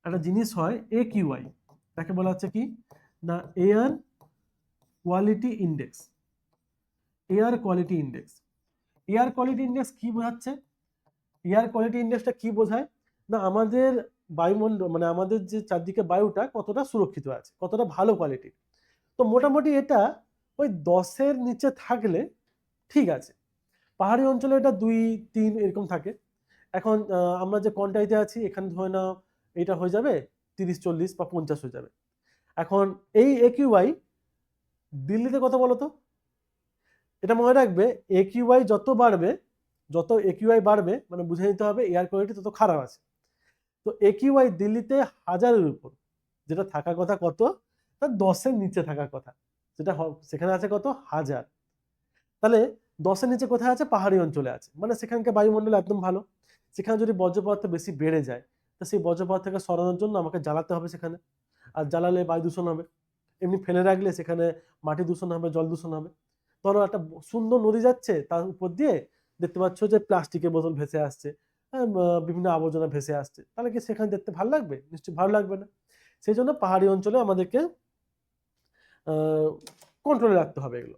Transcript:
একটা জিনিস হয় AQI, তাকে বলা হচ্ছে কি না air quality index. Air quality index, air quality index কি বোঝাচ্ছে? এয়ার কোয়ালিটি ইন্ডেক্সটা কি বোঝায় না আমাদের বায়ুমণ্ডল মানে আমাদের যে চারদিকে বায়ুটা কতটা সুরক্ষিত আছে, কতটা ভালো কোয়ালিটি। তো মোটামুটি এটা ওই 10-এর নিচে থাকলে ঠিক আছে। পাহাড়ি অঞ্চলে এটা 2-3 এরকম থাকে। এখন আমরা যে কোয়ান্টাইতে আছি এখানে ধরে নাও এটা হয়ে যাবে 30-40 বা 50 হয়ে যাবে। এখন এই AQI দিল্লিতে কত বলো তো? এটা মনে রাখবে, AQI যত AQI বাড়বে মানে বুঝে নিতে হবে এয়ার কোয়ালিটি তত খারাপ আছে। তো AQI দিল্লিতে 1000-এর উপর, যেটা থাকার কথা কত, তার 10-এর নিচে থাকার কথা, যেটা সেখানে আছে কত 1000। তাহলে 10-এর নিচে কোথায় আছে? পাহাড়ি অঞ্চলে আছে, মানে সেখানকার বায়ুমণ্ডল একদম ভালো। সেখানে যদি বজ্র পদার্থ বেশি বেড়ে যায়, তো সেই বজ্র পদার্থকে সরানোর জন্য আমাকে জ্বালাতে হবে সেখানে, আর জ্বালালে বায়ু দূষণ হবে। এমনি ফেলে রাখলে সেখানে মাটি দূষণ হবে, জল দূষণ হবে। ধরো একটা সুন্দর নদী যাচ্ছে, তার উপর দিয়ে দেখতে পাচ্ছ যে প্লাস্টিকের বোতল ভেসে আসছে, বিভিন্ন আবর্জনা ভেসে আসছে, তাহলে কি সেখানে দেখতে ভালো লাগবে? নিশ্চয়ই ভালো লাগবে না। সেই জন্য পাহাড়ি অঞ্চলে আমাদেরকে কন্ট্রোলে রাখতে হবে এগুলো।